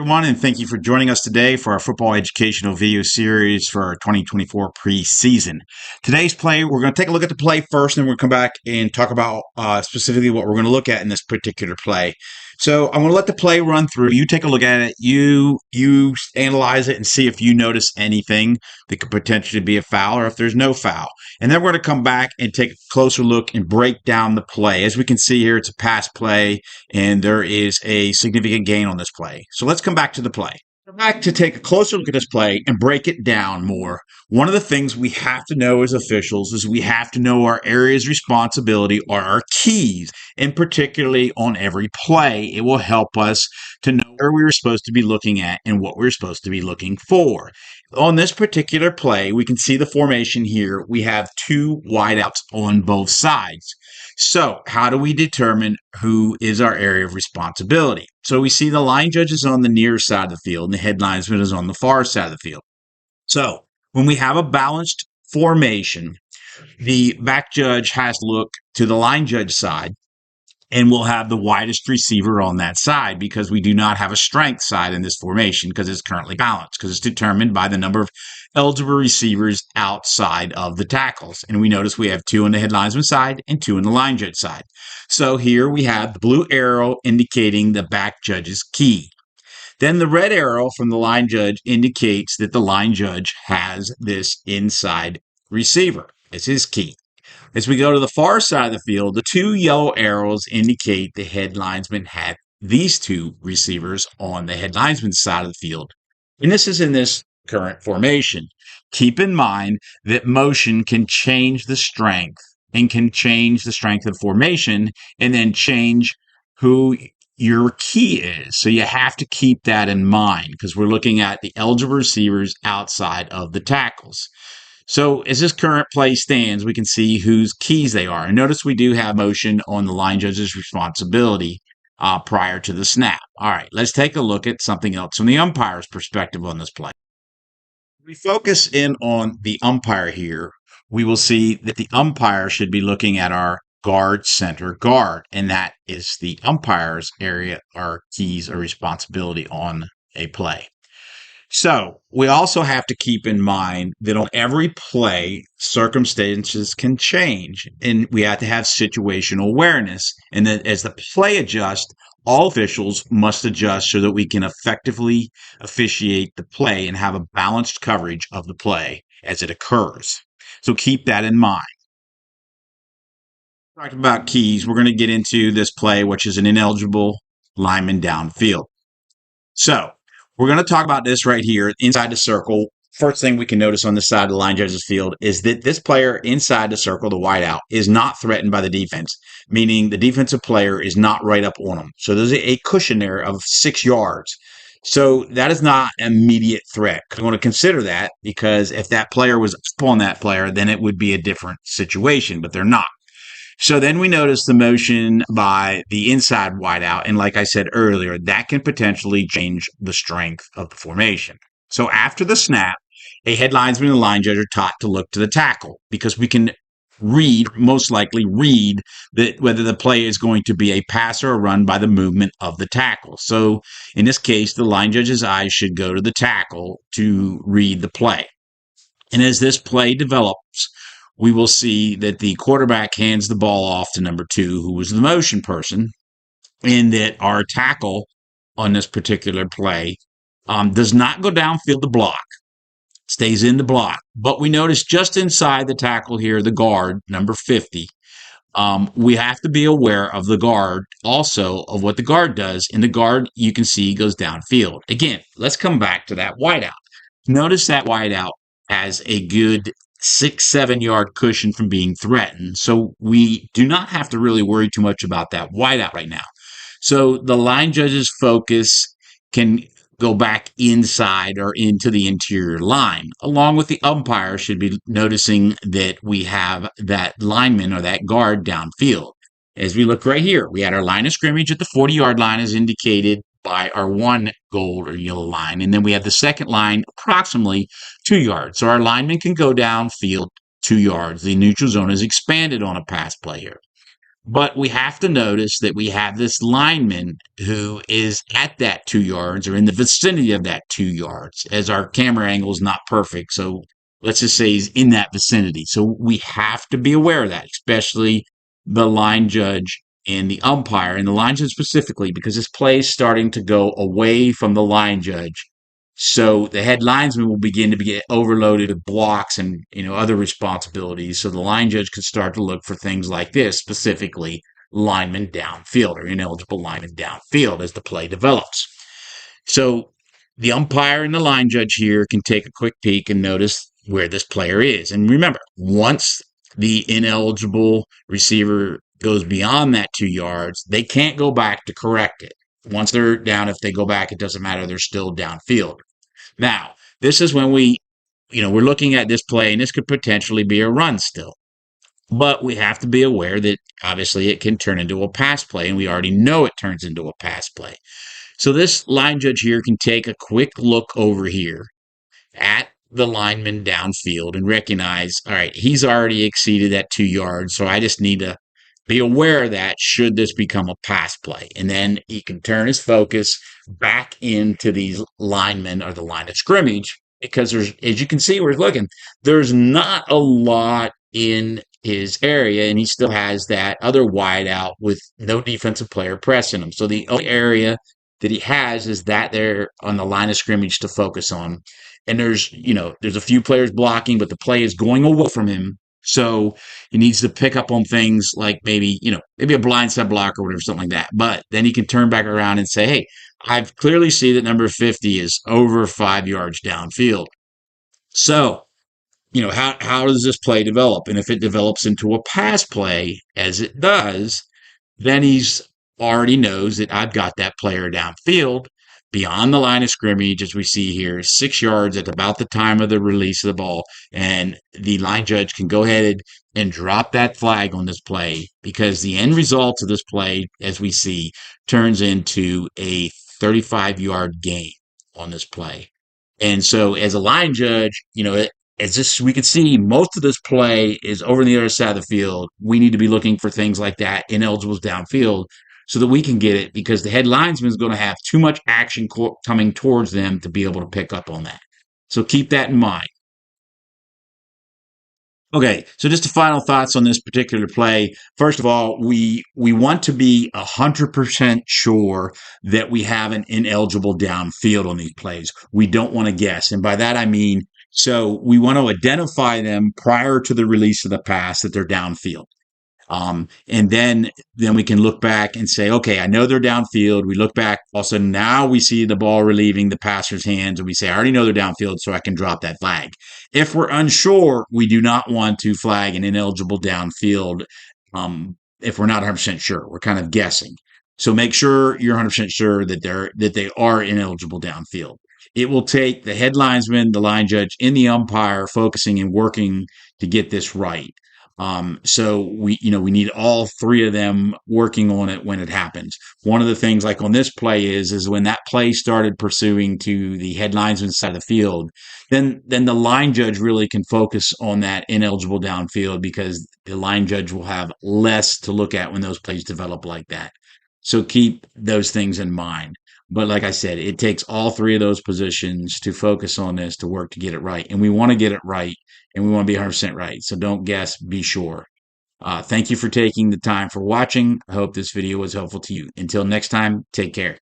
everyone, and thank you for joining us today for our football educational video series for our 2024 preseason. Today's play, we're going to take a look at the play first, and then we're going to come back and talk about specifically what we're going to look at in this particular play. So I'm going to let the play run through. You take a look at it. You analyze it and see if you notice anything that could potentially be a foul or if there's no foul. And then we're going to come back and take a closer look and break down the play. As we can see here, it's a pass play, and there is a significant gain on this play. So let's come back to the play. Come back to take a closer look at this play and break it down more. One of the things we have to know as officials is we have to know our areas of responsibility or our keys, and particularly on every play. It will help us to know where we were supposed to be looking at and what we were supposed to be looking for. On this particular play, we can see the formation here. We have two wideouts on both sides. So how do we determine who is our area of responsibility? So we see the line judge is on the near side of the field and the head linesman is on the far side of the field. So when we have a balanced formation, the back judge has to look to the line judge side, and we'll have the widest receiver on that side because we do not have a strength side in this formation because it's currently balanced, because it's determined by the number of eligible receivers outside of the tackles. And we notice we have two on the head linesman side and two on the line judge side. So here we have the blue arrow indicating the back judge's key. Then the red arrow from the line judge indicates that the line judge has this inside receiver as his key. As we go to the far side of the field, the two yellow arrows indicate the head linesman had these two receivers on the head linesman's side of the field. And this is in this current formation. Keep in mind that motion can change the strength and can change the strength of formation and then change who your key is. So you have to keep that in mind because we're looking at the eligible receivers outside of the tackles. So as this current play stands, we can see whose keys they are. And notice we do have motion on the line judge's responsibility prior to the snap. All right, let's take a look at something else from the umpire's perspective on this play. If we focus in on the umpire here, we will see that the umpire should be looking at our guard, center, guard, and that is the umpire's area or keys or responsibility on a play. So we also have to keep in mind that on every play, circumstances can change, and we have to have situational awareness. And that as the play adjusts, all officials must adjust so that we can effectively officiate the play and have a balanced coverage of the play as it occurs. So keep that in mind. Talking about keys, we're going to get into this play, which is an ineligible lineman downfield. So we're going to talk about this right here inside the circle. First thing we can notice on the side of the line judge's field is that this player inside the circle, the wideout, is not threatened by the defense, meaning the defensive player is not right up on him. So there's a cushion there of 6 yards. So that is not an immediate threat. I want to consider that because if that player was up on that player, then it would be a different situation, but they're not. So then we notice the motion by the inside wideout. And like I said earlier, that can potentially change the strength of the formation. So after the snap, a head linesman and a line judge are taught to look to the tackle because we can most likely read that whether the play is going to be a pass or a run by the movement of the tackle. So in this case, the line judge's eyes should go to the tackle to read the play. And as this play develops, we will see that the quarterback hands the ball off to number 2, who was the motion person, and that our tackle on this particular play does not go downfield to block, stays in the block. But we notice just inside the tackle here, the guard, number 50, we have to be aware of the guard, also of what the guard does. And the guard, you can see, goes downfield. Again, let's come back to that wideout. Notice that wideout has a good 6-7 yard cushion from being threatened. So we do not have to really worry too much about that wideout right now. So the line judge's focus can go back inside or into the interior line, along with the umpire should be noticing that we have that lineman or that guard downfield. As we look right here, we had our line of scrimmage at the 40-yard line as indicated by our one gold or yellow line. And then we have the second line approximately 2 yards. So our lineman can go downfield 2 yards. The neutral zone is expanded on a pass play here. But we have to notice that we have this lineman who is at that 2 yards or in the vicinity of that 2 yards, as our camera angle is not perfect. So let's just say he's in that vicinity. So we have to be aware of that, especially the line judge and the umpire, and the line judge specifically, because this play is starting to go away from the line judge. So the head linesman will begin to get overloaded with blocks and other responsibilities. So the line judge could start to look for things like this, specifically lineman downfield or ineligible lineman downfield as the play develops. So the umpire and the line judge here can take a quick peek and notice where this player is. And remember, once the ineligible receiver goes beyond that 2 yards, they can't go back to correct it. Once they're down, if they go back, it doesn't matter. They're still downfield. Now, this is when we're looking at this play, and this could potentially be a run still. But we have to be aware that obviously it can turn into a pass play, and we already know it turns into a pass play. So this line judge here can take a quick look over here at the lineman downfield and recognize, all right, he's already exceeded that 2 yards, so I just need to be aware of that should this become a pass play. And then he can turn his focus back into these linemen or the line of scrimmage because there's, as you can see, we're looking, there's not a lot in his area, and he still has that other wide out with no defensive player pressing him. So the only area that he has is that there on the line of scrimmage to focus on. And there's a few players blocking, but the play is going away from him. So he needs to pick up on things like maybe a blindside block or whatever, something like that. But then he can turn back around and say, hey, I've clearly see that number 50 is over 5 yards downfield. So, how does this play develop? And if it develops into a pass play, as it does, then he's already knows that I've got that player downfield beyond the line of scrimmage, as we see here, 6 yards at about the time of the release of the ball. And the line judge can go ahead and drop that flag on this play because the end result of this play, as we see, turns into a 35-yard gain on this play. And so as a line judge, as this we could see, most of this play is over on the other side of the field. We need to be looking for things like that, ineligibles downfield, so that we can get it because the head linesman is going to have too much action coming towards them to be able to pick up on that. So keep that in mind. Okay, so just the final thoughts on this particular play. First of all, we want to be 100% sure that we have an ineligible downfield on these plays. We don't want to guess, and by that I mean so we want to identify them prior to the release of the pass that they're downfield. And then we can look back and say, okay, I know they're downfield. We look back. Also, now we see the ball relieving the passer's hands, and we say, I already know they're downfield, so I can drop that flag. If we're unsure, we do not want to flag an ineligible downfield. If we're not 100% sure, we're kind of guessing. So make sure you're 100% sure that they are ineligible downfield. It will take the head linesman, the line judge, and the umpire focusing and working to get this right. So we need all three of them working on it when it happens. One of the things like on this play is when that play started pursuing to the head linesman side of the field, then the line judge really can focus on that ineligible downfield because the line judge will have less to look at when those plays develop like that. So keep those things in mind. But like I said, it takes all three of those positions to focus on this to work to get it right. And we want to get it right and we want to be 100% right. So don't guess, be sure. Thank you for taking the time for watching. I hope this video was helpful to you. Until next time, take care.